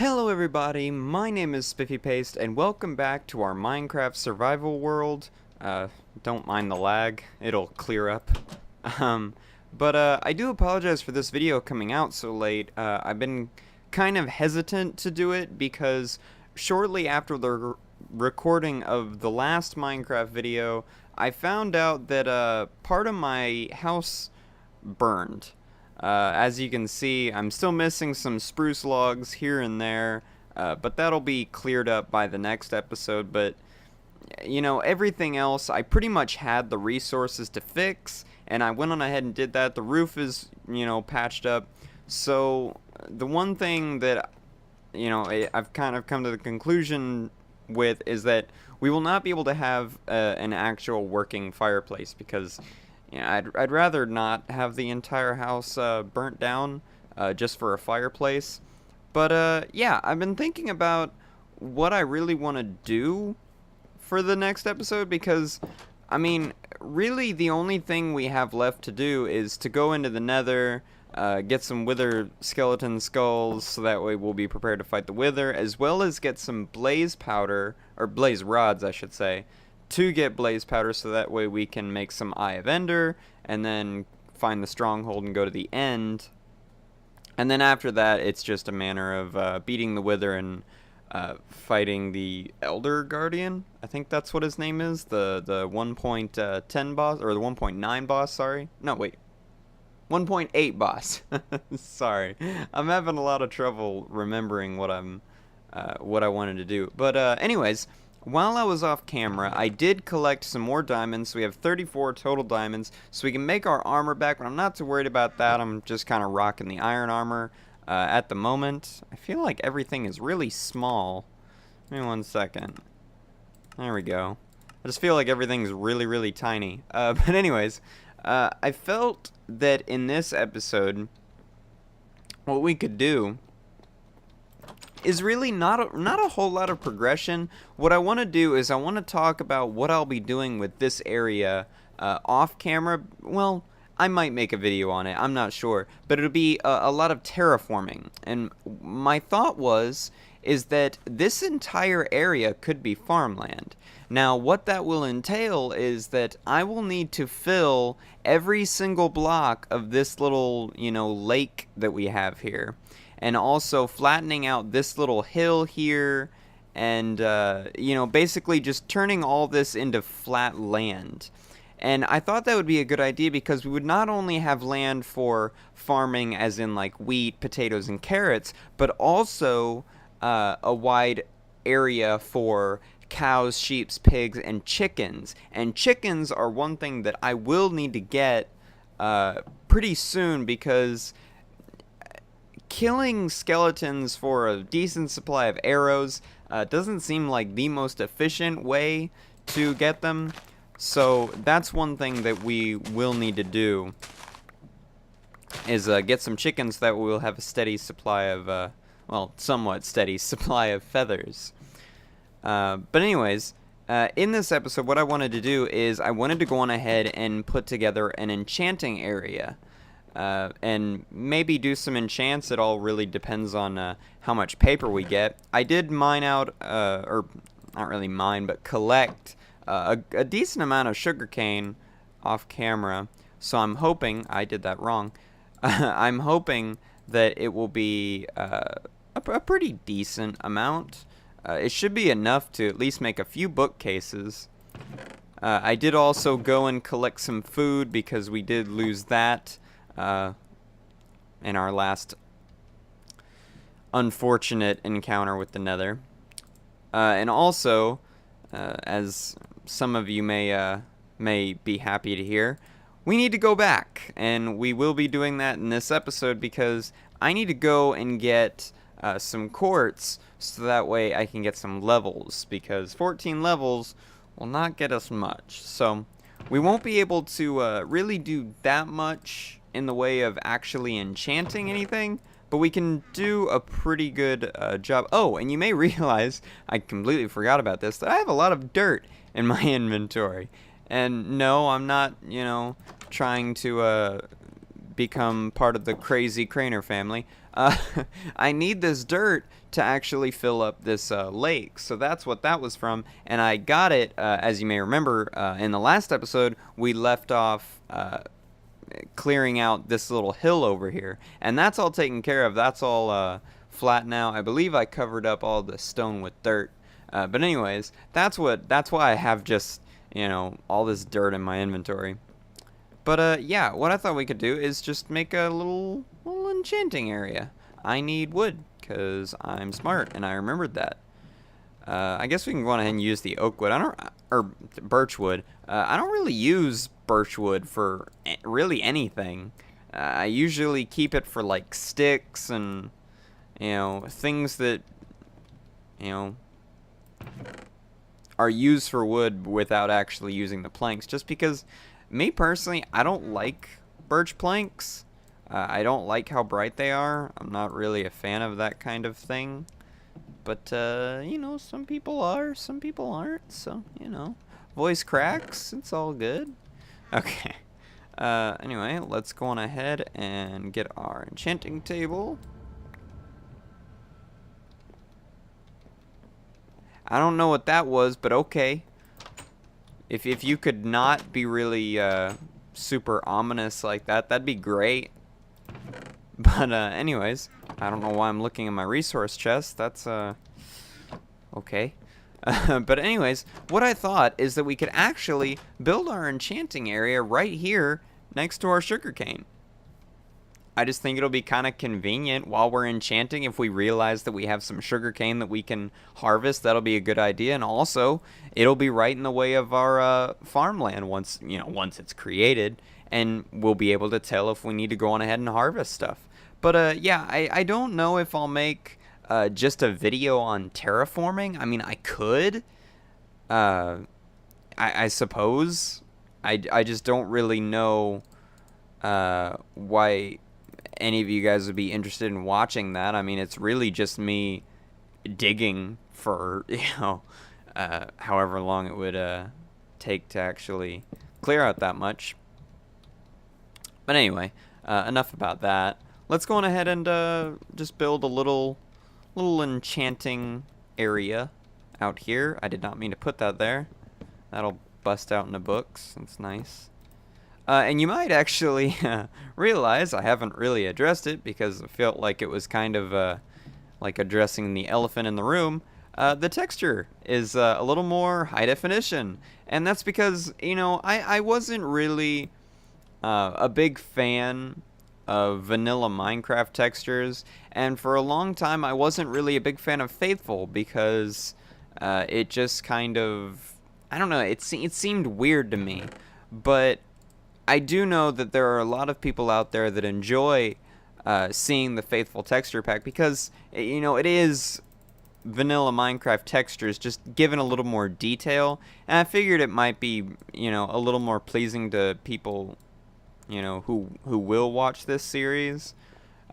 Hello everybody, my name is Spiffy Paste, and welcome back to our Minecraft survival world. Don't mind the lag, it'll clear up. I do apologize for this video coming out so late. I've been kind of hesitant to do it because shortly after the recording of the last Minecraft video, I found out that part of my house burned. As you can see, I'm still missing some spruce logs here and there, but that'll be cleared up by the next episode. But, you know, everything else, I pretty much had the resources to fix, and I went on ahead and did that. The roof is, you know, patched up. So, the one thing that, you know, I've kind of come to the conclusion with is that we will not be able to have an actual working fireplace because... yeah, I'd rather not have the entire house burnt down just for a fireplace. But yeah, I've been thinking about what I really want to do for the next episode because, I mean, really the only thing we have left to do is to go into the nether, get some wither skeleton skulls so that way we'll be prepared to fight the wither, as well as get some blaze powder, or blaze rods I should say, to get blaze powder so that way we can make some Eye of Ender and then find the stronghold and go to the end. And then after that it's just a manner of beating the wither and fighting the Elder Guardian. I think that's what his name is, the 1.10 boss, or the 1.9 boss, sorry. No, wait. 1.8 boss. Sorry. I'm having a lot of trouble remembering what I wanted to do. But anyways, while I was off camera, I did collect some more diamonds, so we have 34 total diamonds, so we can make our armor back, but I'm not too worried about that. I'm just kind of rocking the iron armor at the moment. I feel like everything is really small. Give me 1 second. There we go. I just feel like everything's really, really tiny. But anyways, I felt that in this episode, what we could do is really not a whole lot of progression. What I want to do is I want to talk about what I'll be doing with this area off camera. Well, I might make a video on it, I'm not sure, but it'll be a lot of terraforming. And my thought is that this entire area could be farmland. Now, what that will entail is that I will need to fill every single block of this little, you know, lake that we have here. And also flattening out this little hill here, and you know, basically just turning all this into flat land. And I thought that would be a good idea because we would not only have land for farming as in like wheat, potatoes, and carrots, but also a wide area for cows, sheep, pigs, and chickens. And chickens are one thing that I will need to get pretty soon because killing skeletons for a decent supply of arrows doesn't seem like the most efficient way to get them. So that's one thing that we will need to do, is get some chickens so that we'll have a steady supply of, well, somewhat steady supply of feathers. But anyways, in this episode what I wanted to do is I wanted to go on ahead and put together an enchanting area. And maybe do some enchants. It all really depends on how much paper we get. I did mine out, or not really mine, but collect a decent amount of sugarcane off camera. So I'm hoping, I did that wrong, I'm hoping that it will be a pretty decent amount. It should be enough to at least make a few bookcases. I did also go and collect some food because we did lose that in our last unfortunate encounter with the nether. And also, as some of you may be happy to hear, we need to go back, and we will be doing that in this episode because I need to go and get some quartz so that way I can get some levels, because 14 levels will not get us much. So we won't be able to really do that much in the way of actually enchanting anything, but we can do a pretty good job. Oh, and you may realize, I completely forgot about this, that I have a lot of dirt in my inventory. And no, I'm not, you know, trying to become part of the crazy Craner family. Uh, I need this dirt to actually fill up this lake, so that's what that was from, and I got it, as you may remember, in the last episode, we left off clearing out this little hill over here, and that's all taken care of. That's all flat now. I believe I covered up all the stone with dirt, but anyways, that's why I have just, you know, all this dirt in my inventory. But yeah, what I thought we could do is just make a little enchanting area. I need wood because I'm smart and I remembered that. I guess we can go on ahead and use the oak wood. Or birch wood. I don't really use birch wood for really anything. I usually keep it for like sticks and, you know, things that, you know, are used for wood without actually using the planks. Just because, me personally, I don't like birch planks. I don't like how bright they are. I'm not really a fan of that kind of thing. But, you know, some people are, some people aren't, so, you know. Voice cracks, it's all good. Okay. Anyway, let's go on ahead and get our enchanting table. I don't know what that was, but okay. If you could not be really, super ominous like that, that'd be great. But, anyways, I don't know why I'm looking in my resource chest. That's, okay. But anyways, what I thought is that we could actually build our enchanting area right here next to our sugarcane. I just think it'll be kind of convenient while we're enchanting. If we realize that we have some sugarcane that we can harvest, that'll be a good idea. And also, it'll be right in the way of our farmland once it's created, and we'll be able to tell if we need to go on ahead and harvest stuff. But yeah, I don't know if I'll make just a video on terraforming. I mean, I could. I suppose. I just don't really know why any of you guys would be interested in watching that. I mean, it's really just me digging for, you know, however long it would take to actually clear out that much. But anyway, enough about that. Let's go on ahead and just build a little enchanting area out here. I did not mean to put that there. That'll bust out in the books. That's nice. And you might actually realize I haven't really addressed it because I felt like it was kind of like addressing the elephant in the room. The texture is a little more high definition. And that's because, you know, I wasn't really a big fan of vanilla Minecraft textures. And for a long time, I wasn't really a big fan of Faithful because it just kind of, I don't know, it seemed weird to me. But I do know that there are a lot of people out there that enjoy seeing the Faithful texture pack because, you know, it is vanilla Minecraft textures just given a little more detail, and I figured it might be, you know, a little more pleasing to people, you know, who will watch this series.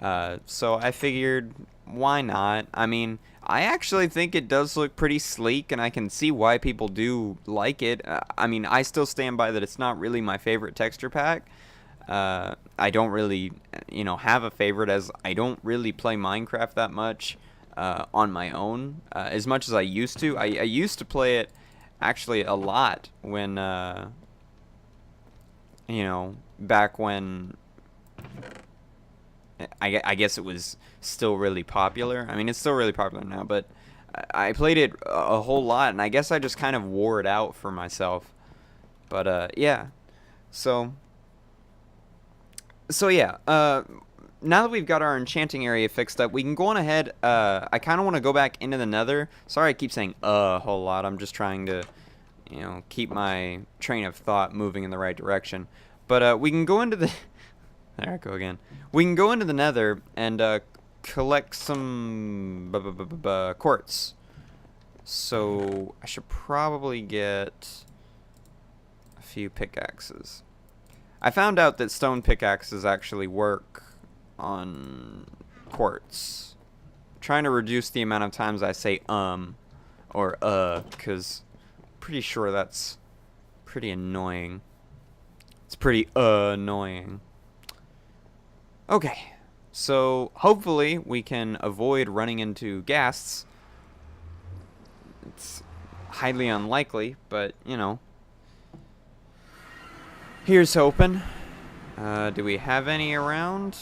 So I figured, why not? I mean, I actually think it does look pretty sleek, and I can see why people do like it. I mean, I still stand by that it's not really my favorite texture pack. I don't really, you know, have a favorite, as I don't really play Minecraft that much on my own, as much as I used to. I used to play it actually a lot when, you know, back when I guess it was still really popular. I mean, it's still really popular now, but I played it a whole lot, and I guess I just kind of wore it out for myself. But yeah, so yeah, now that we've got our enchanting area fixed up, we can go on ahead. I kind of want to go back into the nether. Sorry I keep saying a whole lot. I'm just trying to, you know, keep my train of thought moving in the right direction. But we can go into the... There I go again. We can go into the nether and collect some quartz. So I should probably get a few pickaxes. I found out that stone pickaxes actually work on quartz. I'm trying to reduce the amount of times I say or because I'm pretty sure that's pretty annoying. It's pretty annoying. Okay, so hopefully we can avoid running into ghasts. It's highly unlikely, but, you know. Here's hoping. Do we have any around?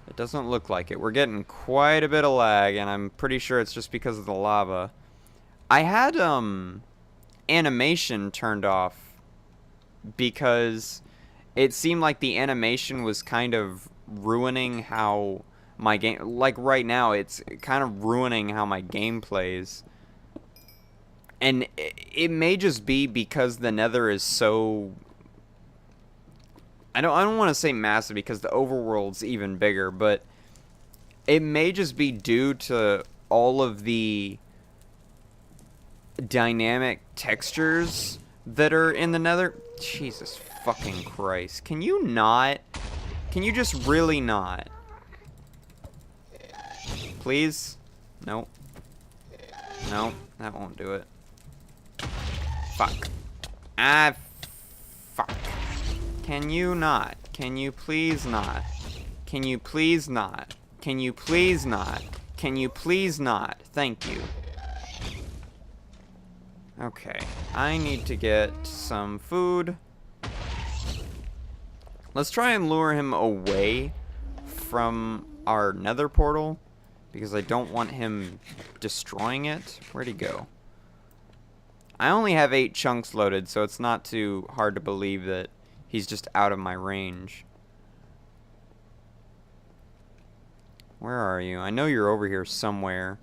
It doesn't look like it. We're getting quite a bit of lag, and I'm pretty sure it's just because of the lava. I had, animation turned off because it seemed like the animation was kind of ruining how my game, like right now, it's kind of ruining how my game plays. And it may just be because the Nether is so, I don't want to say massive because the overworld's even bigger, but it may just be due to all of the dynamic textures that are in the Nether. Jesus fucking Christ. Can you not? Can you just really not? Please? Nope. Nope. That won't do it. Fuck. Ah, fuck. Can you not? Can you please not? Can you please not? Can you please not? Can you please not? Thank you. Okay. I need to get some food. Let's try and lure him away from our Nether portal, because I don't want him destroying it. Where'd he go? I only have 8 chunks loaded, so it's not too hard to believe that he's just out of my range. Where are you? I know you're over here somewhere.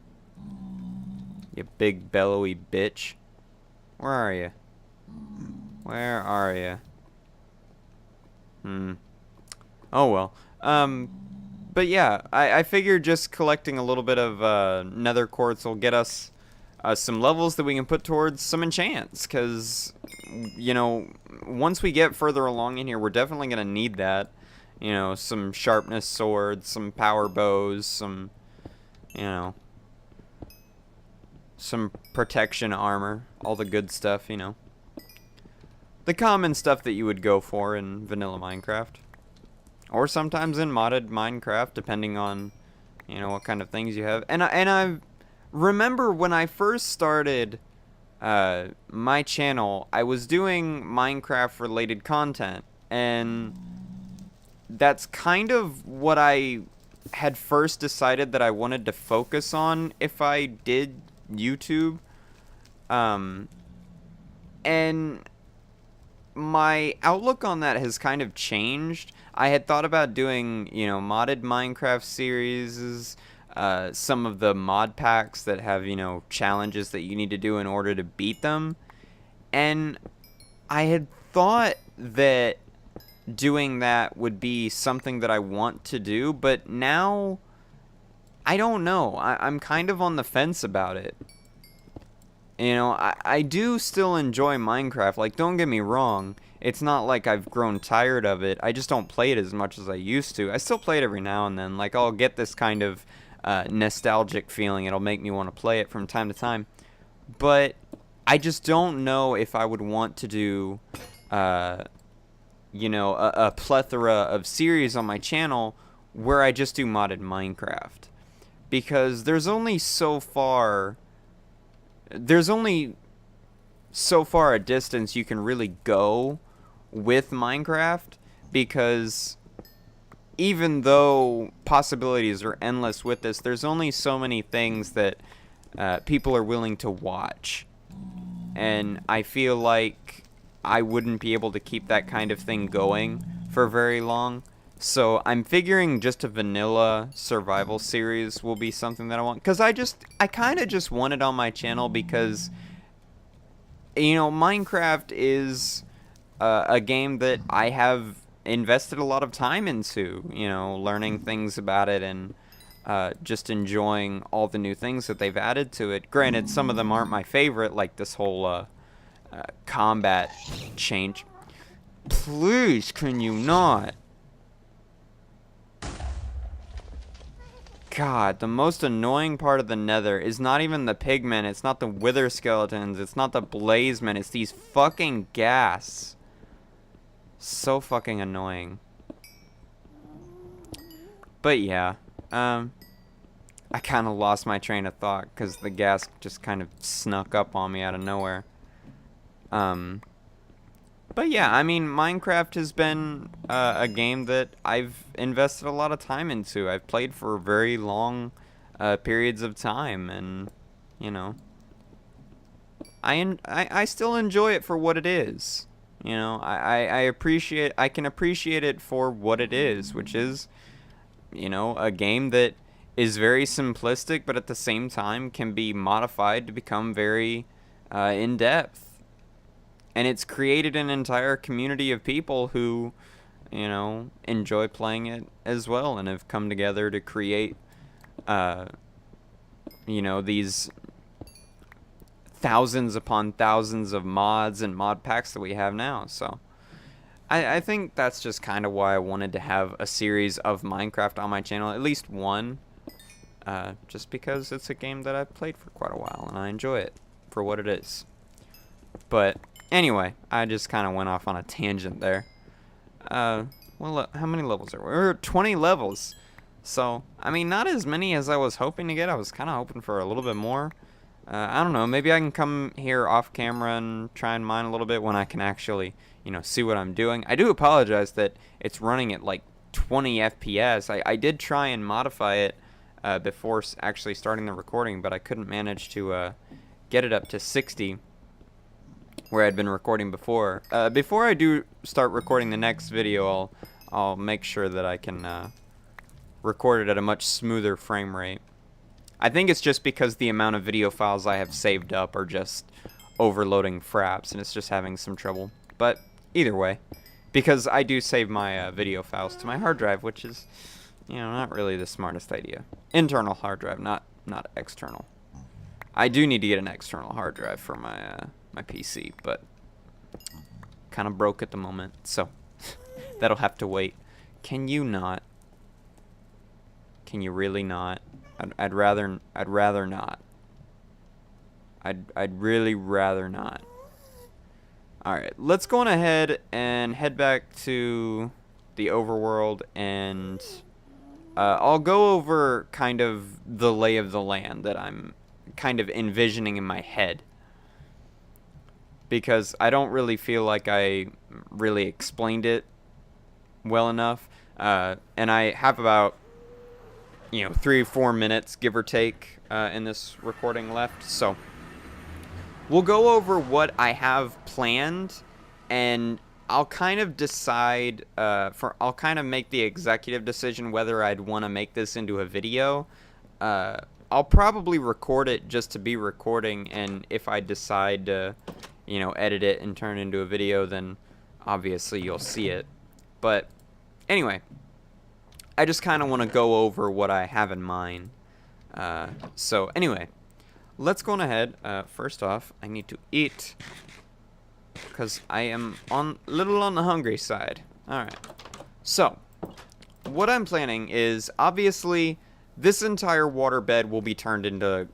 You big bellowy bitch. Where are you? Where are you? Oh well. But yeah, I figured just collecting a little bit of nether quartz will get us some levels that we can put towards some enchants, because, you know, once we get further along in here, we're definitely going to need that. You know, some sharpness swords, some power bows, some, you know, some protection armor, all the good stuff, you know. The common stuff that you would go for in vanilla Minecraft. Or sometimes in modded Minecraft, depending on, you know, what kind of things you have. And I remember when I first started my channel, I was doing Minecraft related content, and that's kind of what I had first decided that I wanted to focus on if I did YouTube. And my outlook on that has kind of changed. I had thought about doing, you know, modded Minecraft series, some of the mod packs that have, you know, challenges that you need to do in order to beat them. And I had thought that doing that would be something that I want to do, but now I don't know. I'm kind of on the fence about it. You know, I do still enjoy Minecraft. Like, don't get me wrong. It's not like I've grown tired of it. I just don't play it as much as I used to. I still play it every now and then. Like, I'll get this kind of nostalgic feeling. It'll make me want to play it from time to time. But I just don't know if I would want to do, you know, a plethora of series on my channel where I just do modded Minecraft. Because there's only so far a distance you can really go with Minecraft, because even though possibilities are endless with this, there's only so many things that people are willing to watch. And I feel like I wouldn't be able to keep that kind of thing going for very long. So I'm figuring just a vanilla survival series will be something that I want. Because I kind of just want it on my channel because, you know, Minecraft is a game that I have invested a lot of time into. You know, learning things about it and just enjoying all the new things that they've added to it. Granted, some of them aren't my favorite, like this whole combat change. Please, can you not? God, the most annoying part of the Nether is not even the pigmen, it's not the wither skeletons, it's not the blazemen, it's these fucking ghasts. So fucking annoying. But yeah, I kind of lost my train of thought because the gas just kind of snuck up on me out of nowhere. Um, but yeah, I mean, Minecraft has been a game that I've invested a lot of time into. I've played for very long periods of time, and you know, I still enjoy it for what it is. You know, I can appreciate it for what it is, which is, you know, a game that is very simplistic, but at the same time can be modified to become very in depth. And it's created an entire community of people who, you know, enjoy playing it as well and have come together to create, uh, you know, these thousands upon thousands of mods and mod packs that we have now. So I think that's just kind of why I wanted to have a series of Minecraft on my channel, at least one, just because it's a game that I've played for quite a while and I enjoy it for what it is. But anyway, I just kind of went off on a tangent there. Well, how many levels are we? We're 20 levels. So, I mean, not as many as I was hoping to get. I was kind of hoping for a little bit more. I don't know, maybe I can come here off camera and try and mine a little bit when I can actually, you know, see what I'm doing. I do apologize that it's running at like 20 FPS. I did try and modify it before actually starting the recording, but I couldn't manage to get it up to 60 where I'd been recording before. Before I do start recording the next video, I'll make sure that I can record it at a much smoother frame rate. I think it's just because the amount of video files I have saved up are just overloading fraps, and it's just having some trouble. But either way, because I do save my video files to my hard drive, which is, you know, not really the smartest idea. Internal hard drive, not external. I do need to get an external hard drive for my my PC, but kind of broke at the moment, so that'll have to wait. Can you not? Can you really not? I'd rather not. I'd really rather not. Alright, let's go on ahead and head back to the overworld, and I'll go over kind of the lay of the land that I'm kind of envisioning in my head, because I don't really feel like I really explained it well enough, and I have about, you know, 3 or 4 minutes, give or take, in this recording left. So we'll go over what I have planned, and I'll kind of decide, I'll kind of make the executive decision whether I'd want to make this into a video. I'll probably record it just to be recording, and if I decide to, you know, edit it and turn it into a video, then obviously you'll see it. But anyway, I just kind of want to go over what I have in mind. So anyway, let's go on ahead. First off, I need to eat, because I am a little on the hungry side. Alright, so what I'm planning is, obviously, this entire waterbed will be turned into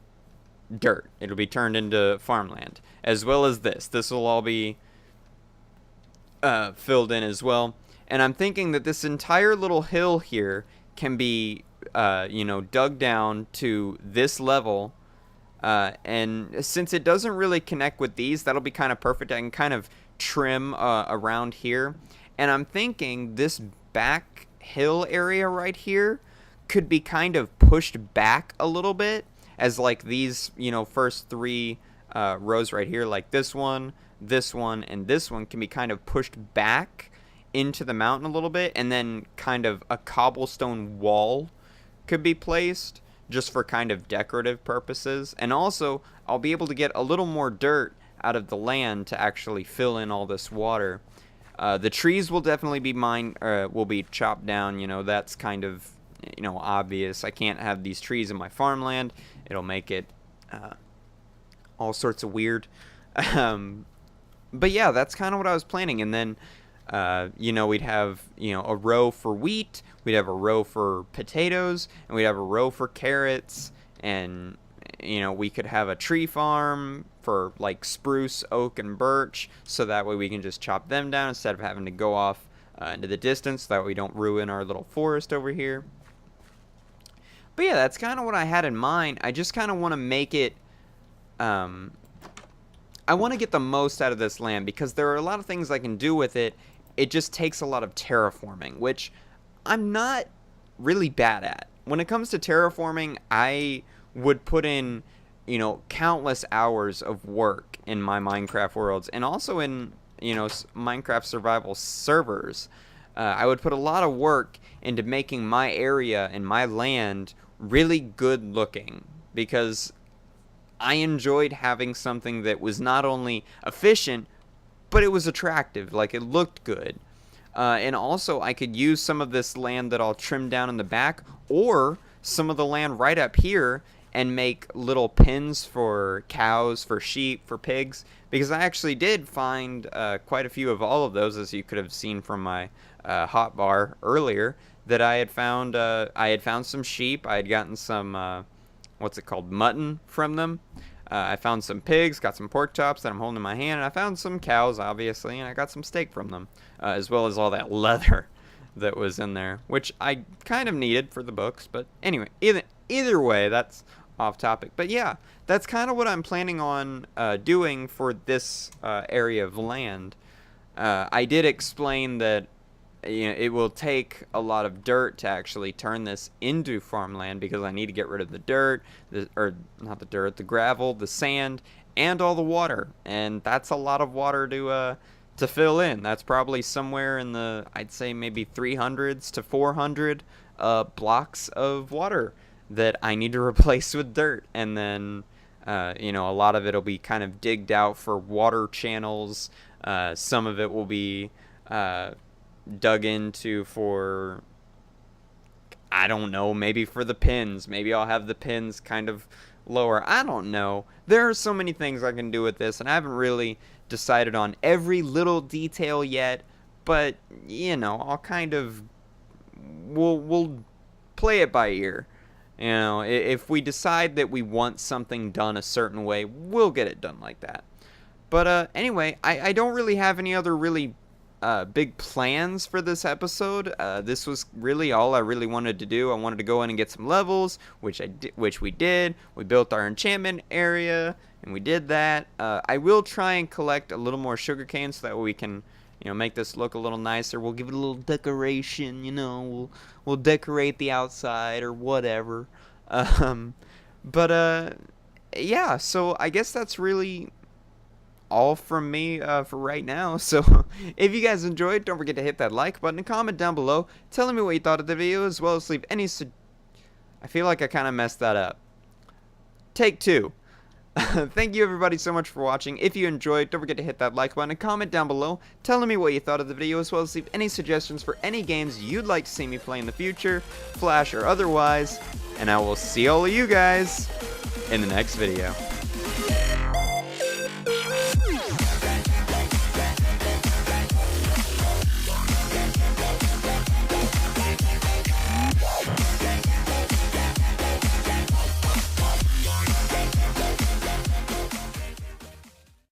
dirt. It'll be turned into farmland, as well as this. This will all be filled in as well. And I'm thinking that this entire little hill here can be, you know, dug down to this level. And since it doesn't really connect with these, that'll be kind of perfect. I can kind of trim around here. And I'm thinking this back hill area right here could be kind of pushed back a little bit, as like these, you know, first 3 rows right here, like this one, and this one, can be kind of pushed back into the mountain a little bit, and then kind of a cobblestone wall could be placed just for kind of decorative purposes. And also, I'll be able to get a little more dirt out of the land to actually fill in all this water. The trees will definitely be will be chopped down. You know, that's kind of, you know, obvious. I can't have these trees in my farmland. It'll make it all sorts of weird. But yeah, that's kind of what I was planning. And then, you know, we'd have, you know, a row for wheat, we'd have a row for potatoes, and we'd have a row for carrots, and, you know, we could have a tree farm for, like, spruce, oak, and birch, so that way we can just chop them down instead of having to go off into the distance, so that way we don't ruin our little forest over here. But yeah, that's kind of what I had in mind. I just kind of want to make it, I want to get the most out of this land because there are a lot of things I can do with it. It just takes a lot of terraforming, which I'm not really bad at. When it comes to terraforming, I would put in, countless hours of work in my Minecraft worlds and also in, Minecraft survival servers. I would put a lot of work into making my area and my land really good looking because I enjoyed having something that was not only efficient, but it was attractive. Like, it looked good. And also, I could use some of this land that I'll trim down in the back, or some of the land right up here, and make little pens for cows, for sheep, for pigs. Because I actually did find quite a few of all of those, as you could have seen from my hotbar earlier, that I had found some sheep. I had gotten some what's it called, mutton from them. I found some pigs, got some pork chops that I'm holding in my hand, and I found some cows, obviously, and I got some steak from them, as well as all that leather that was in there, which I kind of needed for the books. But anyway, either way, that's off topic. But yeah, that's kind of what I'm planning on doing for this area of land. I did explain that it will take a lot of dirt to actually turn this into farmland because I need to get rid of the dirt, or not the dirt, the gravel, the sand, and all the water. And that's a lot of water to fill in. That's probably somewhere in the, I'd say maybe 300s to 400 blocks of water that I need to replace with dirt. And then, a lot of it will be kind of digged out for water channels. Some of it will be dug into for, I don't know, maybe for the pins. Maybe I'll have the pins kind of lower. I don't know. There are so many things I can do with this, and I haven't really decided on every little detail yet, but I'll kind of, we'll play it by ear. If we decide that we want something done a certain way, we'll get it done like that. But anyway, I don't really have any other really big plans for this episode. This was really all I really wanted to do. I wanted to go in and get some levels, which we did. We built our enchantment area, and we did that. I will try and collect a little more sugarcane so that we can, make this look a little nicer. We'll give it a little decoration. We'll decorate the outside or whatever. But yeah. So I guess that's really all from me for right now. So if you guys enjoyed, don't forget to hit that like button and comment down below telling me what you thought of the video, as well as leave any I feel like I kind of messed that up. Take two. Thank you everybody so much for watching. If you enjoyed, don't forget to hit that like button and comment down below telling me what you thought of the video, as well as leave any suggestions for any games you'd like to see me play in the future, Flash or otherwise, and I will see all of you guys in the next video.